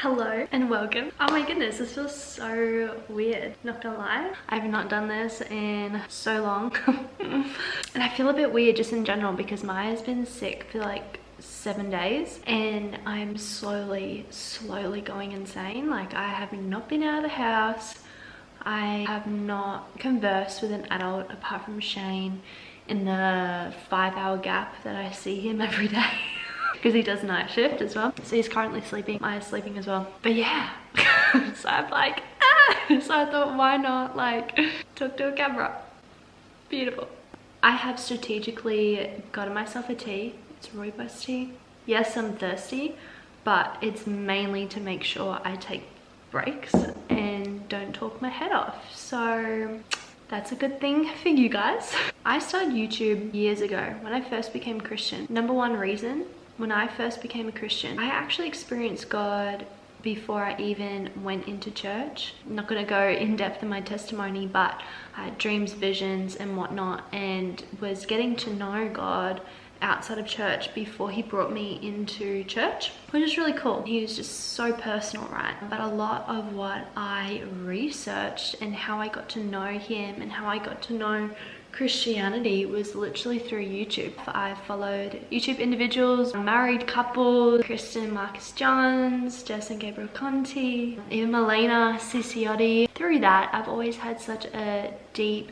Hello and welcome. Oh my goodness, this feels so weird, not gonna lie. I've not done this in so long. And I feel a bit weird just in general because Maya's been sick for like 7 days and I'm slowly going insane. Like, I have not been out of the house. I have not conversed with an adult apart from Shane in the 5-hour gap that I see him every day. Because he does night shift as well, so he's currently sleeping. Maya's sleeping as well, but yeah. So I'm like, so I thought, why not like talk to a camera? Beautiful. I have strategically gotten myself a tea. It's rooibos tea. Yes, I'm thirsty, but it's mainly to make sure I take breaks and don't talk my head off. So that's a good thing for you guys. I started YouTube years ago when I first became Christian. Number one reason, when I first became a Christian, I actually experienced God before I even went into church. I'm not gonna go in depth in my testimony, but I had dreams, visions and whatnot, and was getting to know God outside of church before he brought me into church, which is really cool. He was just so personal, right? But a lot of what I researched and how I got to know him and how I got to know Christianity was literally through YouTube. I followed YouTube individuals, married couples, Kristen Marcus Johns, Jess and Gabriel Conti, even Melena Ciciotti. Through that, I've always had such a deep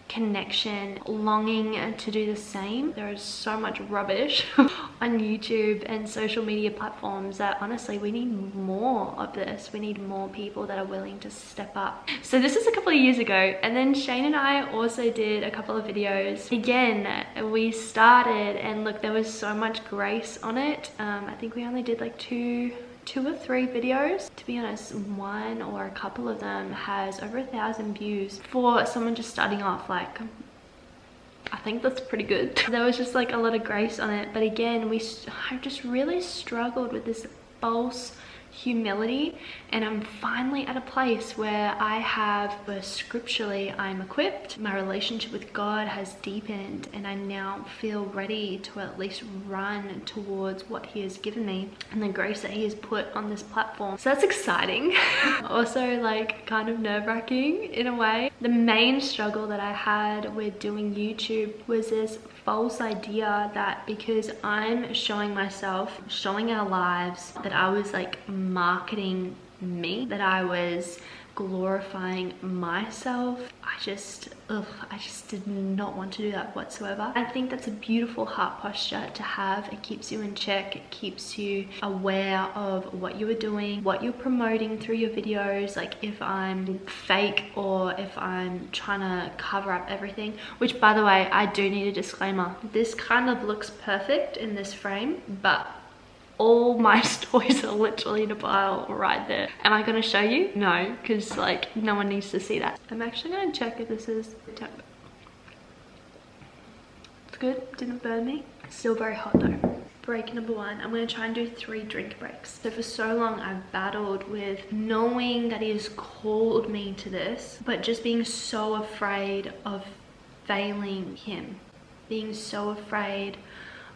connection, longing to do the same. There is so much rubbish on YouTube and social media platforms that honestly we need more of this. We need more people that are willing to step up. So this is a couple of years ago, and then Shane and I also did a couple of videos. Again, we started, and look, there was so much grace on it. I think we only did like two or three videos. To be honest, one or a couple of them has over 1,000 views for someone just starting off. Like, I think that's pretty good. There was just like a lot of grace on it, but again, I just really struggled with this false humility, and I'm finally at a place where I have, where scripturally I'm equipped, my relationship with God has deepened, and I now feel ready to at least run towards what he has given me and the grace that he has put on this platform. So that's exciting. Also like kind of nerve-wracking in a way. The main struggle that I had with doing YouTube was this false idea that because I'm showing myself, showing our lives, that I was like marketing me, that I was glorifying myself. I just did not want to do that whatsoever. I think that's a beautiful heart posture to have. It keeps you in check. It keeps you aware of what you are doing, what you're promoting through your videos, like if I'm fake or if I'm trying to cover up everything, which by the way, I do need a disclaimer. This kind of looks perfect in this frame, but all my toys are literally in a pile right there. Am I gonna show you? No, because like no one needs to see that. I'm actually gonna check if this is temp. It's good, didn't burn me. Still very hot though. Break number one, I'm gonna try and do 3 drink breaks. So for so long I've battled with knowing that he has called me to this, but just being so afraid of failing him, being so afraid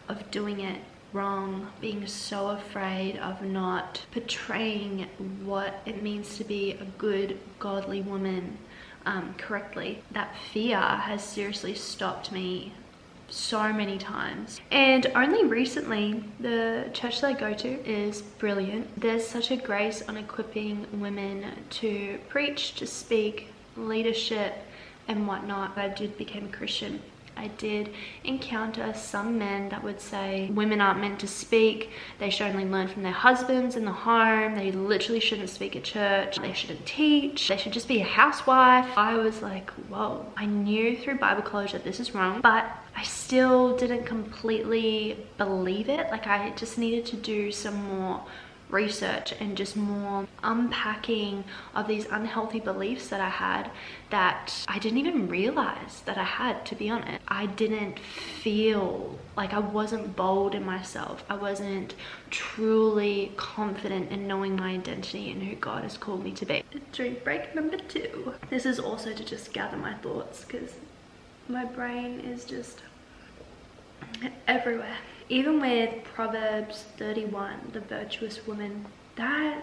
of doing it wrong, being so afraid of not portraying what it means to be a good godly woman correctly. That fear has seriously stopped me so many times. And only recently, the church that I go to is brilliant. There's such a grace on equipping women to preach, to speak, leadership and whatnot. I did become a Christian. I did encounter some men that would say women aren't meant to speak, they should only learn from their husbands in the home, they literally shouldn't speak at church, they shouldn't teach, they should just be a housewife. I was like, whoa. I knew through Bible college that this is wrong, but I still didn't completely believe it. Like, I just needed to do some more research and just more unpacking of these unhealthy beliefs that I had that I didn't even realize that I had, to be honest. I didn't feel like, I wasn't bold in myself. I wasn't truly confident in knowing my identity and who God has called me to be. Drink break number 2. This is also to just gather my thoughts because my brain is just everywhere. Even with Proverbs 31, the virtuous woman, that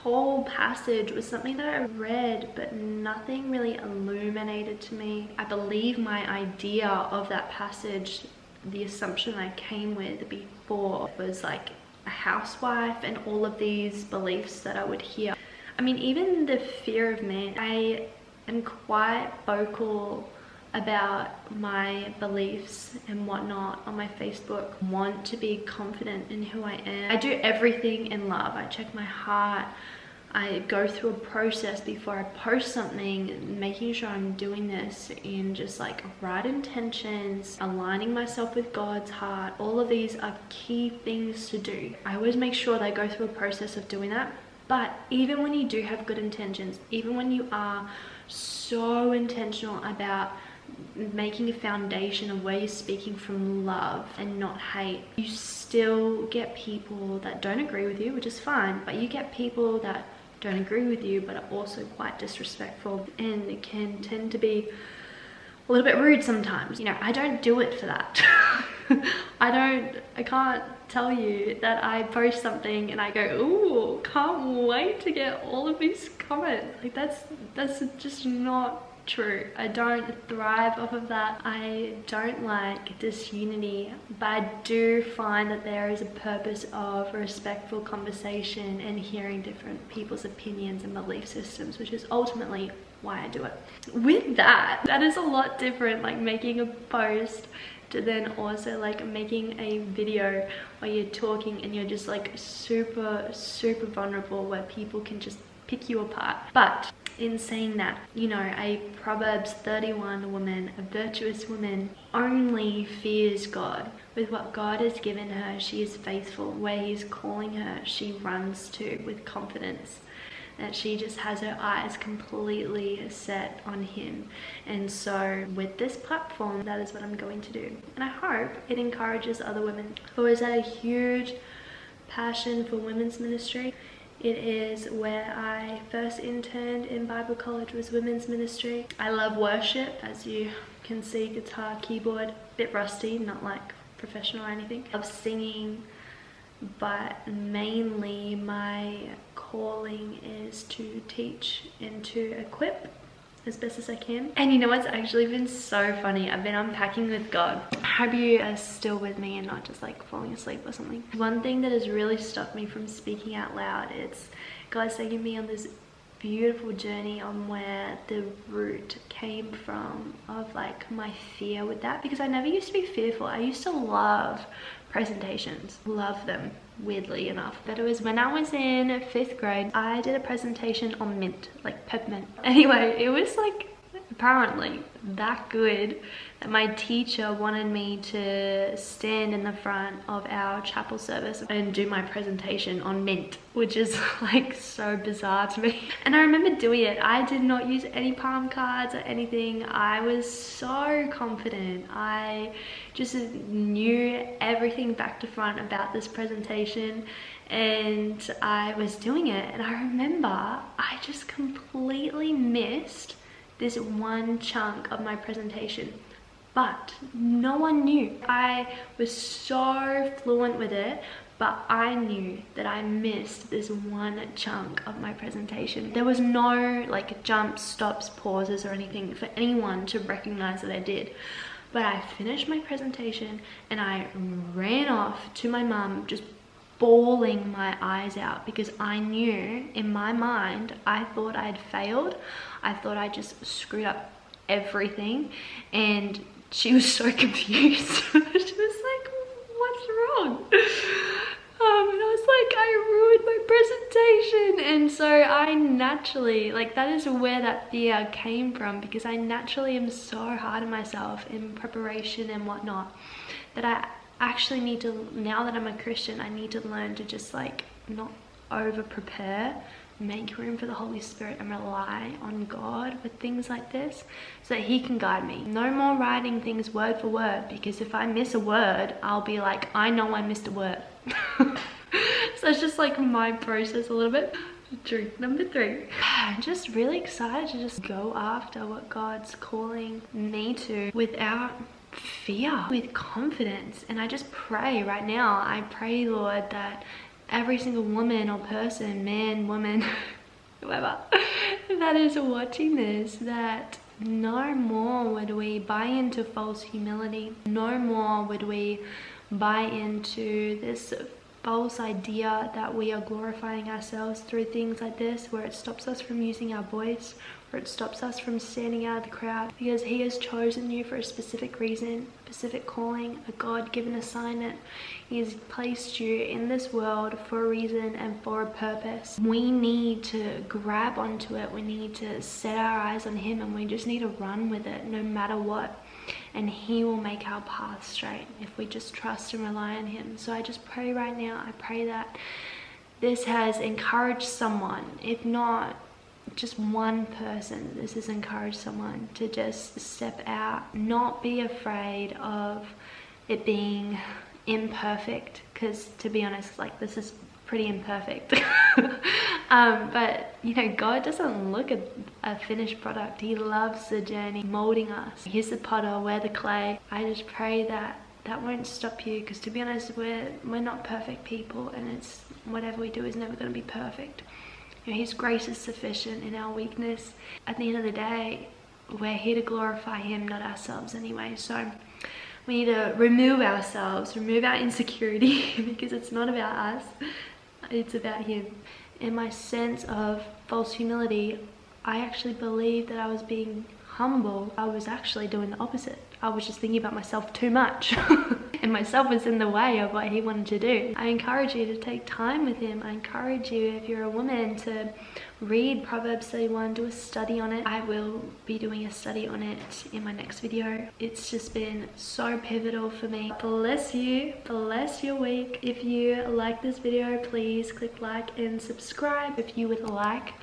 whole passage was something that I read, but nothing really illuminated to me. I believe my idea of that passage, the assumption I came with before, was like a housewife and all of these beliefs that I would hear. I mean, even the fear of man. I am quite vocal about my beliefs and whatnot on my Facebook. Want to be confident in who I am. I do everything in love. I check my heart. I go through a process before I post something, making sure I'm doing this in just like right intentions, aligning myself with God's heart. All of these are key things to do. I always make sure that I go through a process of doing that. But even when you do have good intentions, even when you are so intentional about making a foundation of where you're speaking from love and not hate, you still get people that don't agree with you, which is fine, but you get people that don't agree with you but are also quite disrespectful and it can tend to be a little bit rude sometimes. You know, I don't do it for that. I can't tell you that I post something and I go, ooh, can't wait to get all of these comments. Like that's just not true. I don't thrive off of that. I don't like disunity, but I do find that there is a purpose of respectful conversation and hearing different people's opinions and belief systems, which is ultimately why I do it. With that is a lot different, like making a post to then also like making a video where you're talking and you're just like super vulnerable, where people can just pick you apart. But in saying that, you know, a Proverbs 31 woman, a virtuous woman, only fears God. With what God has given her, she is faithful. Where He's calling her, she runs to with confidence. That she just has her eyes completely set on Him. And so with this platform, that is what I'm going to do. And I hope it encourages other women. I've always had a huge passion for women's ministry. It is where I first interned in Bible college, was women's ministry. I love worship, as you can see, guitar, keyboard, a bit rusty, not like professional or anything. I love singing, but mainly my calling is to teach and to equip as best as I can. And you know what's actually been so funny? I've been unpacking with God. I hope you are still with me and not just like falling asleep or something. One thing that has really stopped me from speaking out loud, it's God's taking me on this beautiful journey on where the root came from of like my fear with that, because I never used to be fearful. I used to love presentations, love them, weirdly enough. But it was when I was in 5th grade, I did a presentation on mint, like peppermint. Anyway, it was like apparently that good that my teacher wanted me to stand in the front of our chapel service and do my presentation on mint, which is like so bizarre to me. And I remember doing it. I did not use any palm cards or anything. I was so confident. I just knew everything back to front about this presentation, and I was doing it. And I remember I just completely missed this one chunk of my presentation, but no one knew. I was so fluent with it, but I knew that I missed this one chunk of my presentation. There was no like jumps, stops, pauses or anything for anyone to recognize that I did. But I finished my presentation and I ran off to my mum, just bawling my eyes out, because I knew in my mind, I thought I'd failed. I thought I just screwed up everything, and she was so confused. She was like, what's wrong? And I was like, I ruined my presentation. And so I naturally, like, that is where that fear came from, because I naturally am so hard on myself in preparation and whatnot, that I actually need to, now that I'm a Christian, I need to learn to just like not over prepare, make room for the Holy Spirit and rely on God with things like this so that He can guide me. No more writing things word for word, because if I miss a word, I'll be like, I know I missed a word. So it's just like my process a little bit. Truth number 3. I'm just really excited to just go after what God's calling me to without fear, with confidence. And I just pray right now, I pray, Lord, that every single woman or person, man, woman, whoever, that is watching this, that no more would we buy into false humility. No more would we buy into this false idea that we are glorifying ourselves through things like this, where it stops us from using our voice, where it stops us from standing out of the crowd, because he has chosen you for a specific reason, a specific calling, a God-given assignment. He has placed you in this world for a reason and for a purpose. We need to grab onto it. We need to set our eyes on him, and we just need to run with it no matter what. And he will make our path straight if we just trust and rely on him. So I just pray right now, I pray that this has encouraged someone, if not just one person, this has encouraged someone to just step out, not be afraid of it being imperfect, because to be honest, like, this is pretty imperfect. But you know, God doesn't look at a finished product. He loves the journey, molding us. He's the potter, we're the clay. I just pray that that won't stop you, because to be honest, we're not perfect people, and it's whatever we do is never going to be perfect. You know, his grace is sufficient in our weakness. At the end of the day, we're here to glorify him, not ourselves anyway. So we need to remove ourselves, remove our insecurity, because it's not about us, it's about him. In my sense of false humility, I actually believed that I was being humble. I was actually doing the opposite. I was just thinking about myself too much. And myself was in the way of what he wanted to do. I encourage you to take time with him. I encourage you, if you're a woman, to read Proverbs 31, do a study on it. I will be doing a study on it in my next video. It's just been so pivotal for me. Bless you, bless your week. If you like this video, please click like and subscribe. If you would like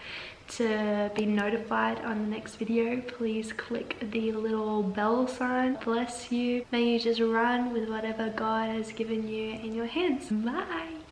to be notified on the next video, please click the little bell sign. Bless you. May you just run with whatever God has given you in your hands. Bye.